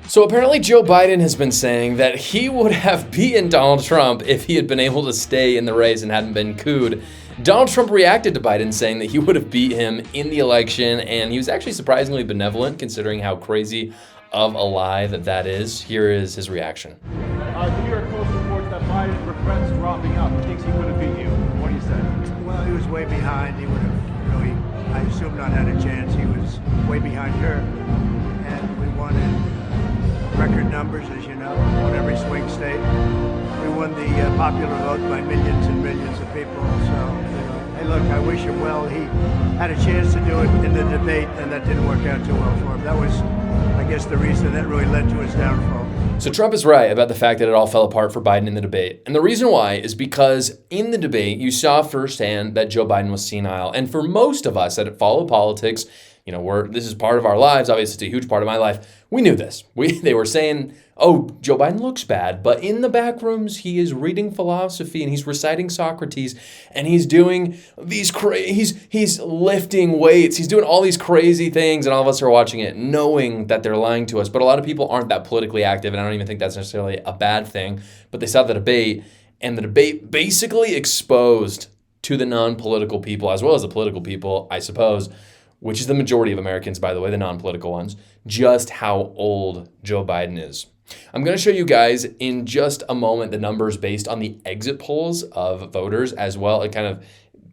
So apparently Joe Biden has been saying that he would have beaten Donald Trump if he had been able to stay in the race and hadn't been cooed. Donald Trump reacted to Biden saying that he would have beat him in the election, and he was actually surprisingly benevolent considering how crazy of a lie that is. Here is his reaction. The New York Post reports that Biden regrets dropping out. He thinks he would have beat you. What do you say? Well, he was way behind. He would have really, I assume, not had a chance. He was way behind her. And we won in record numbers, as you know, won every swing state. We won the popular vote by millions and millions of people. So, hey, look, I wish him well. He had a chance to do it in the debate, and that didn't work out too well for him. That was, I guess, the reason that really led to his downfall. So Trump is right about the fact that it all fell apart for Biden in the debate. And the reason why is because in the debate, you saw firsthand that Joe Biden was senile. And for most of us that follow politics, you know, this is part of our lives. Obviously, it's a huge part of my life. We knew this. They were saying, oh, Joe Biden looks bad, but in the back rooms, he is reading philosophy and he's reciting Socrates and he's doing these he's lifting weights. He's doing all these crazy things, and all of us are watching it knowing that they're lying to us. But a lot of people aren't that politically active, and I don't even think that's necessarily a bad thing. But they saw the debate, and the debate basically exposed to the non-political people, as well as the political people, I suppose, which is the majority of Americans, by the way, the non-political ones, just how old Joe Biden is. I'm going to show you guys in just a moment the numbers based on the exit polls of voters as well, and kind of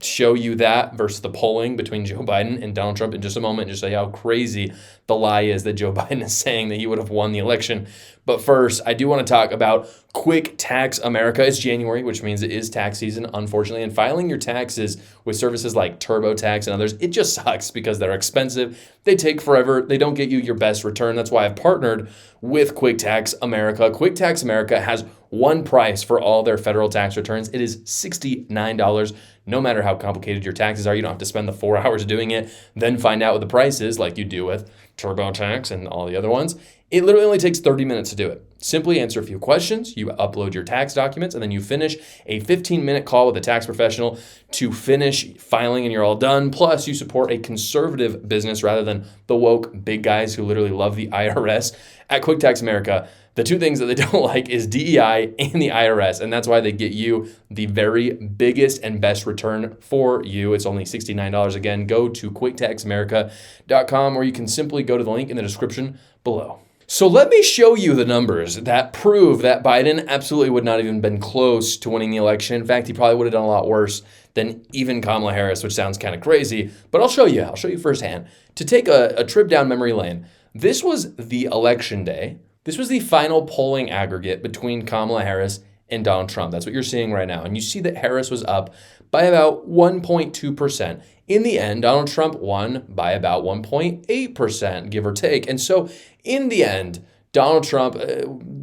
show you that versus the polling between Joe Biden and Donald Trump in just a moment, just show you how crazy the lie is that Joe Biden is saying that he would have won the election. But first, I do want to talk about Quick Tax America. It's January, which means it is tax season, unfortunately. And filing your taxes with services like TurboTax and others, it just sucks because they're expensive. They take forever. They don't get you your best return. That's why I've partnered with Quick Tax America. Quick Tax America has one price for all their federal tax returns. It is $69. No matter how complicated your taxes are, you don't have to spend the 4 hours doing it, then find out what the price is like you do with TurboTax and all the other ones. It literally only takes 30 minutes to do it. Simply answer a few questions, you upload your tax documents, and then you finish a 15-minute call with a tax professional to finish filing, and you're all done. Plus, you support a conservative business rather than the woke big guys who literally love the IRS. At Quick Tax America, the two things that they don't like is DEI and the IRS, and that's why they get you the very biggest and best return for you. It's only $69. Again, go to quicktaxamerica.com, or you can simply go to the link in the description below. So let me show you the numbers that prove that Biden absolutely would not even been close to winning the election. In fact, he probably would have done a lot worse than even Kamala Harris, which sounds kind of crazy, but I'll show you firsthand. To take a trip down memory lane, this was the election day. This was the final polling aggregate between Kamala Harris and Donald Trump. That's what you're seeing right now. And you see that Harris was up by about 1.2%. In the end, Donald Trump won by about 1.8%, give or take. And so in the end, Donald Trump,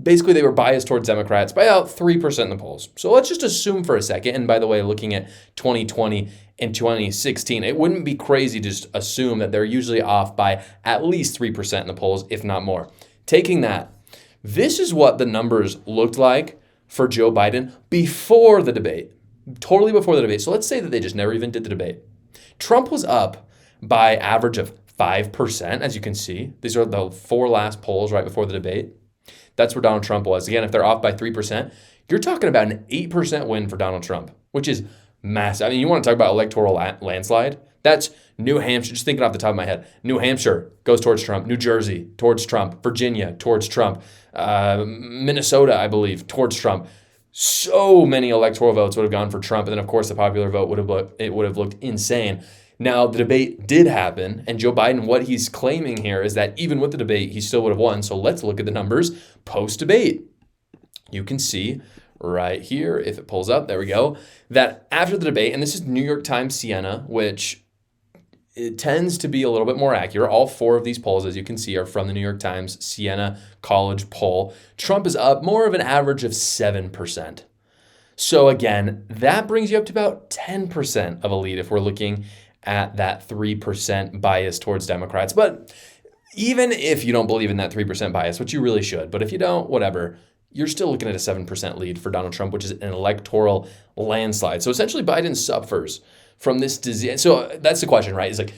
basically they were biased towards Democrats by about 3% in the polls. So let's just assume for a second, and by the way, looking at 2020 and 2016, it wouldn't be crazy to just assume that they're usually off by at least 3% in the polls, if not more. Taking that, this is what the numbers looked like for Joe Biden before the debate, totally before the debate. So let's say that they just never even did the debate. Trump was up by average of 5%, as you can see. These are the four last polls right before the debate. That's where Donald Trump was. Again, if they're off by 3%, you're talking about an 8% win for Donald Trump, which is massive. I mean, you want to talk about electoral landslide? That's New Hampshire, just thinking off the top of my head. New Hampshire goes towards Trump. New Jersey towards Trump. Virginia towards Trump. Minnesota, I believe, towards Trump. So many electoral votes would have gone for Trump. And then, of course, the popular vote would have looked insane. Now, the debate did happen, and Joe Biden, what he's claiming here is that even with the debate, he still would have won. So let's look at the numbers post-debate. You can see right here, if it pulls up, there we go, that after the debate, and this is New York Times Siena, which it tends to be a little bit more accurate. All four of these polls, as you can see, are from the New York Times Siena College poll. Trump is up more of an average of 7%. So again, that brings you up to about 10% of a lead if we're looking at that 3% bias towards Democrats. But even if you don't believe in that 3% bias, which you really should, but if you don't, whatever, you're still looking at a 7% lead for Donald Trump, which is an electoral landslide. So essentially Biden suffers from this disease. So that's the question, right? It's like,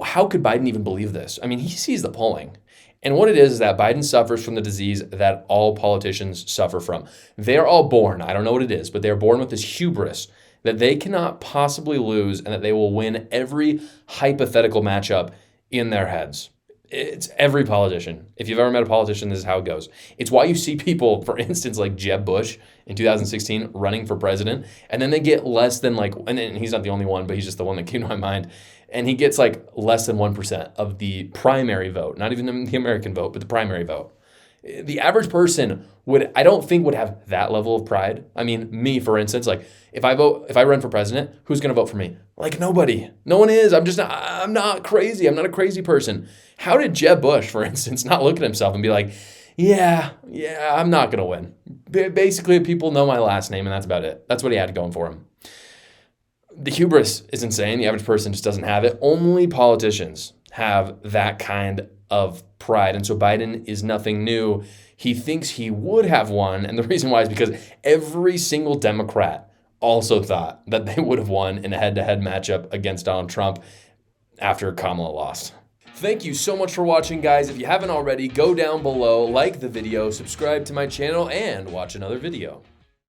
how could Biden even believe this? I mean, he sees the polling. And what it is that Biden suffers from the disease that all politicians suffer from. They're all born, I don't know what it is, but they're born with this hubris that they cannot possibly lose and that they will win every hypothetical matchup in their heads. It's every politician. If you've ever met a politician, this is how it goes. It's why you see people, for instance, like Jeb Bush in 2016 running for president, and then they get less than and he's not the only one, but he's just the one that came to my mind. And he gets less than 1% of the primary vote, not even the American vote, but the primary vote. The average person I don't think would have that level of pride. I mean, me, for instance, if I run for president, who's going to vote for me? Nobody. No one is. I'm not crazy. I'm not a crazy person. How did Jeb Bush, for instance, not look at himself and be like, yeah, I'm not going to win. Basically, people know my last name and that's about it. That's what he had going for him. The hubris is insane. The average person just doesn't have it. Only politicians have that kind of pride. And so Biden is nothing new. He thinks he would have won. And the reason why is because every single Democrat also thought that they would have won in a head-to-head matchup against Donald Trump after Kamala lost. Thank you so much for watching, guys. If you haven't already, go down below, like the video, subscribe to my channel, and watch another video.